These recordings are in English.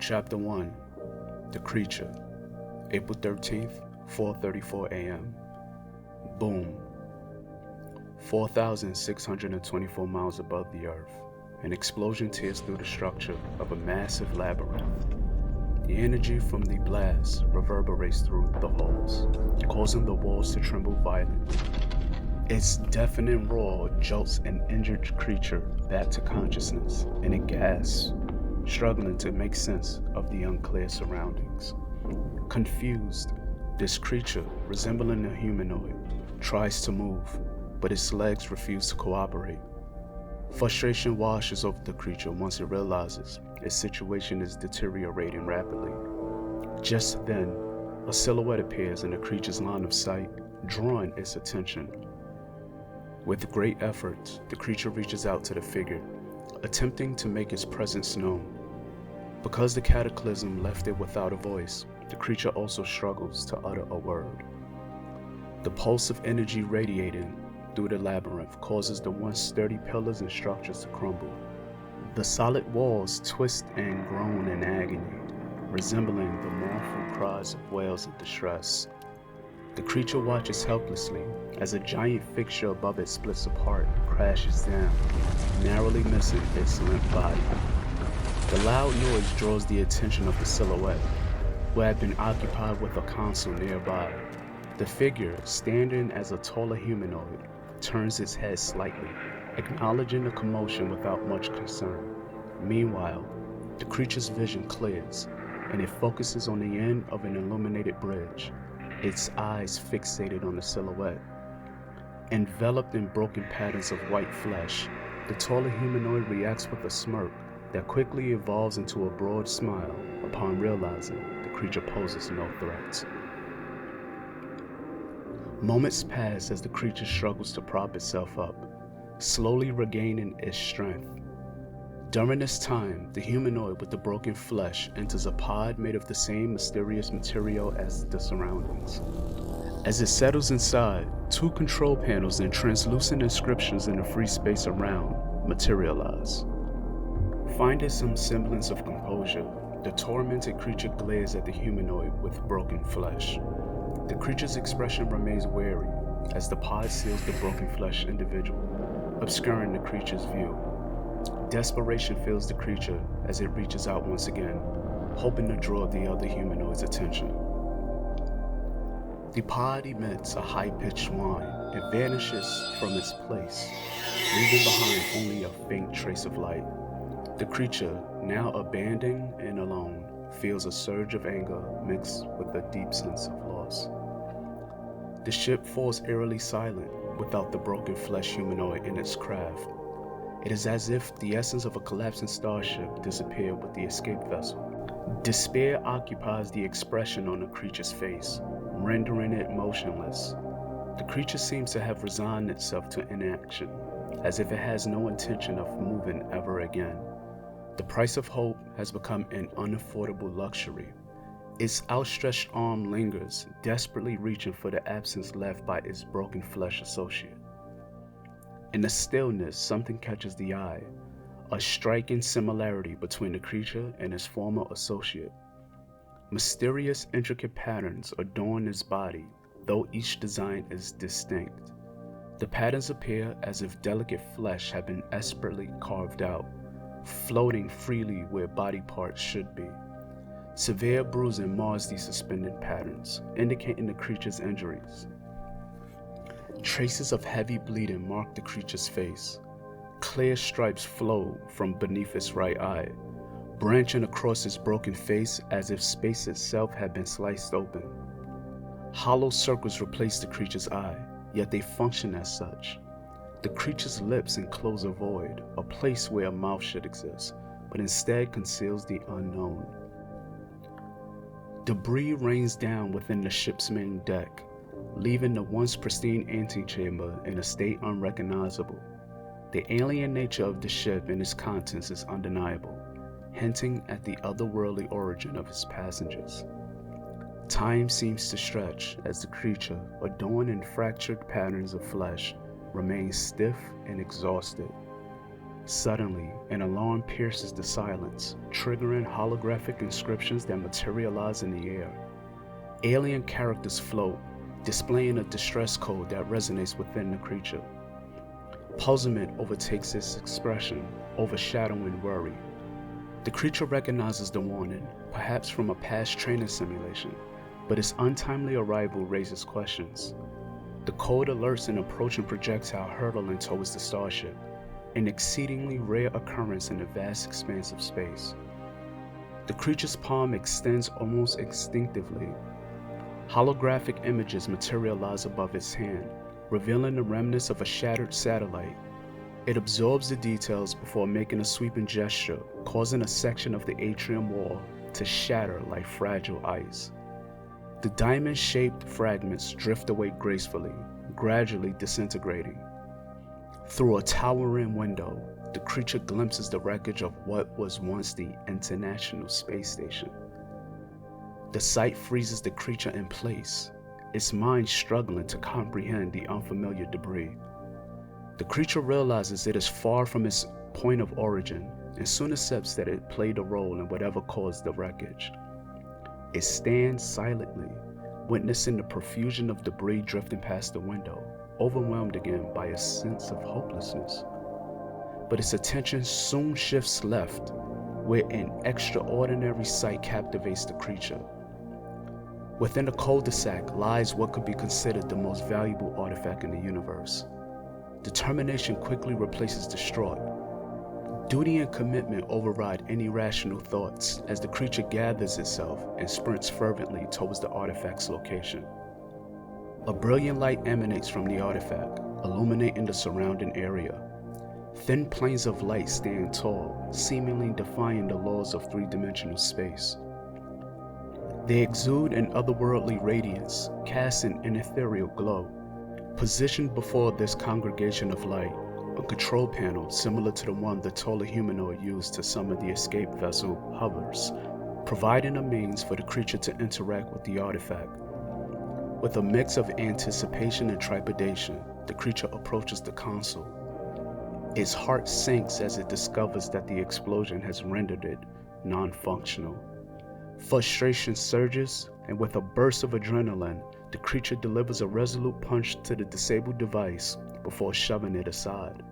Chapter 1. The Creature. April 13th, 4:34 a.m. Boom. 4,624 miles above the Earth, an explosion tears through the structure of a massive labyrinth. The energy from the blast reverberates through the halls, causing the walls to tremble violently. Its deafening roar jolts an injured creature back to consciousness, and it gasps, struggling to make sense of the unclear surroundings. Confused, this creature, resembling a humanoid, tries to move, but its legs refuse to cooperate. Frustration washes over the creature once it realizes its situation is deteriorating rapidly. Just then, a silhouette appears in the creature's line of sight, drawing its attention. With great effort, the creature reaches out to the figure, attempting to make its presence known. Because the cataclysm left it without a voice, the creature also struggles to utter a word. The pulse of energy radiating through the labyrinth causes the once sturdy pillars and structures to crumble. The solid walls twist and groan in agony, resembling the mournful cries of wails of distress. The creature watches helplessly as a giant fixture above it splits apart and crashes down, narrowly missing its limp body. The loud noise draws the attention of the silhouette, who had been occupied with a console nearby. The figure, standing as a taller humanoid, turns its head slightly, acknowledging the commotion without much concern. Meanwhile, the creature's vision clears, and it focuses on the end of an illuminated bridge, its eyes fixated on the silhouette. Enveloped in broken patterns of white flesh, the taller humanoid reacts with a smirk that quickly evolves into a broad smile upon realizing the creature poses no threat. Moments pass as the creature struggles to prop itself up, slowly regaining its strength. During this time, the humanoid with the broken flesh enters a pod made of the same mysterious material as the surroundings. As it settles inside, two control panels and translucent inscriptions in the free space around materialize. Finding some semblance of composure, the tormented creature glares at the humanoid with broken flesh. The creature's expression remains wary as the pod seals the broken flesh individual, obscuring the creature's view. Desperation fills the creature as it reaches out once again, hoping to draw the other humanoid's attention. The pod emits a high-pitched whine and vanishes from its place, leaving behind only a faint trace of light. The creature, now abandoned and alone, feels a surge of anger mixed with a deep sense of loss. The ship falls eerily silent without the broken flesh humanoid in its craft. It is as if the essence of a collapsing starship disappeared with the escape vessel. Despair occupies the expression on the creature's face, rendering it motionless. The creature seems to have resigned itself to inaction, as if it has no intention of moving ever again. The price of hope has become an unaffordable luxury. Its outstretched arm lingers, desperately reaching for the absence left by its broken flesh associate. In the stillness, something catches the eye, a striking similarity between the creature and its former associate. Mysterious, intricate patterns adorn its body, though each design is distinct. The patterns appear as if delicate flesh had been expertly carved out, floating freely where body parts should be. Severe bruising mars these suspended patterns, indicating the creature's injuries. Traces of heavy bleeding mark the creature's face. Clear stripes flow from beneath its right eye, branching across its broken face as if space itself had been sliced open. Hollow circles replace the creature's eye, yet they function as such. The creature's lips enclose a void, a place where a mouth should exist, but instead conceals the unknown. Debris rains down within the ship's main deck, leaving the once pristine antechamber in a state unrecognizable. The alien nature of the ship and its contents is undeniable, hinting at the otherworldly origin of its passengers. Time seems to stretch as the creature, adorned in fractured patterns of flesh, remains stiff and exhausted. Suddenly, an alarm pierces the silence, triggering holographic inscriptions that materialize in the air. Alien characters float, displaying a distress code that resonates within the creature. Puzzlement overtakes its expression, overshadowing worry. The creature recognizes the warning, perhaps from a past training simulation, but its untimely arrival raises questions. The code alerts an approaching projectile hurtling towards the starship, an exceedingly rare occurrence in the vast expanse of space. The creature's palm extends almost instinctively. Holographic images materialize above its hand, revealing the remnants of a shattered satellite. It absorbs the details before making a sweeping gesture, causing a section of the atrium wall to shatter like fragile ice. The diamond-shaped fragments drift away gracefully, gradually disintegrating. Through a towering window, the creature glimpses the wreckage of what was once the International Space Station. The sight freezes the creature in place, its mind struggling to comprehend the unfamiliar debris. The creature realizes it is far from its point of origin and soon accepts that it played a role in whatever caused the wreckage. It stands silently, witnessing the profusion of debris drifting past the window, overwhelmed again by a sense of hopelessness. But its attention soon shifts left, where an extraordinary sight captivates the creature. Within the cul-de-sac lies what could be considered the most valuable artifact in the universe. Determination quickly replaces distraught. Duty and commitment override any rational thoughts as the creature gathers itself and sprints fervently towards the artifact's location. A brilliant light emanates from the artifact, illuminating the surrounding area. Thin planes of light stand tall, seemingly defying the laws of three-dimensional space. They exude an otherworldly radiance, casting an ethereal glow. Positioned before this congregation of light, a control panel similar to the one the taller humanoid used to summon the escape vessel hovers, providing a means for the creature to interact with the artifact. With a mix of anticipation and trepidation, the creature approaches the console. Its heart sinks as it discovers that the explosion has rendered it non-functional. Frustration surges, and with a burst of adrenaline, the creature delivers a resolute punch to the disabled device before shoving it aside.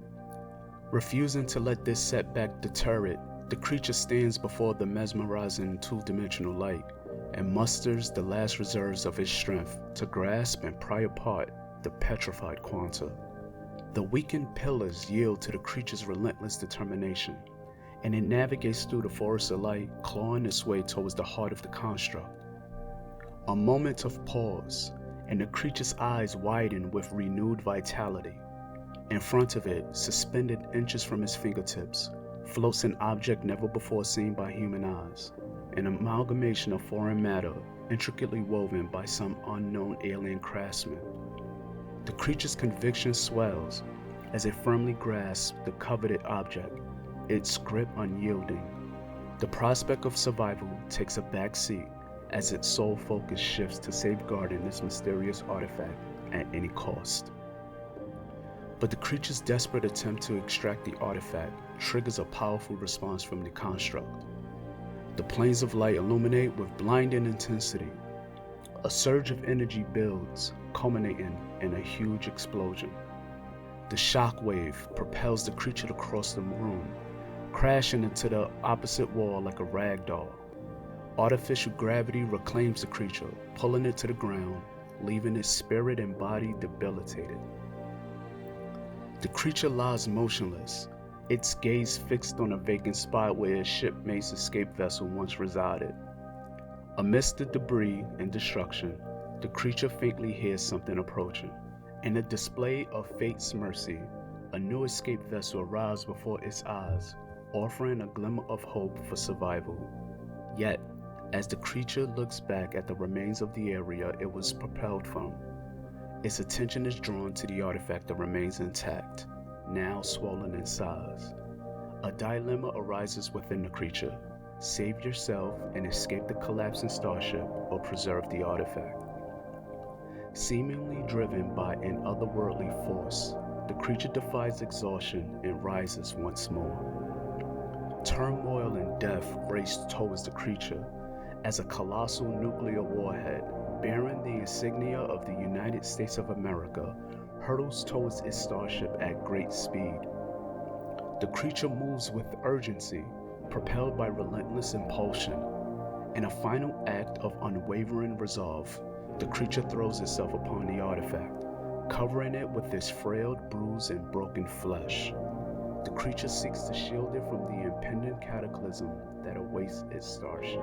Refusing to let this setback deter it, the creature stands before the mesmerizing two-dimensional light and musters the last reserves of its strength to grasp and pry apart the petrified quanta. The weakened pillars yield to the creature's relentless determination, and it navigates through the forest of light, clawing its way towards the heart of the construct. A moment of pause, and the creature's eyes widen with renewed vitality. In front of it, suspended inches from its fingertips, floats an object never before seen by human eyes, an amalgamation of foreign matter intricately woven by some unknown alien craftsman. The creature's conviction swells as it firmly grasps the coveted object, its grip unyielding. The prospect of survival takes a back seat as its sole focus shifts to safeguarding this mysterious artifact at any cost. But the creature's desperate attempt to extract the artifact triggers a powerful response from the construct. The planes of light illuminate with blinding intensity. A surge of energy builds, culminating in a huge explosion. The shock wave propels the creature across the room, crashing into the opposite wall like a rag doll. Artificial gravity reclaims the creature, pulling it to the ground, leaving its spirit and body debilitated. The creature lies motionless, its gaze fixed on a vacant spot where a shipmate's escape vessel once resided. Amidst the debris and destruction, the creature faintly hears something approaching. In a display of fate's mercy, a new escape vessel arrives before its eyes, offering a glimmer of hope for survival. Yet, as the creature looks back at the remains of the area it was propelled from, its attention is drawn to the artifact that remains intact, now swollen in size. A dilemma arises within the creature: save yourself and escape the collapsing starship, or preserve the artifact. Seemingly driven by an otherworldly force, the creature defies exhaustion and rises once more. Turmoil and death race towards the creature as a colossal nuclear warhead bearing the insignia of the United States of America hurtles towards its starship at great speed. The creature moves with urgency, propelled by relentless impulsion. In a final act of unwavering resolve, the creature throws itself upon the artifact, covering it with its frailed, bruised, and broken flesh. The creature seeks to shield it from the impending cataclysm that awaits its starship.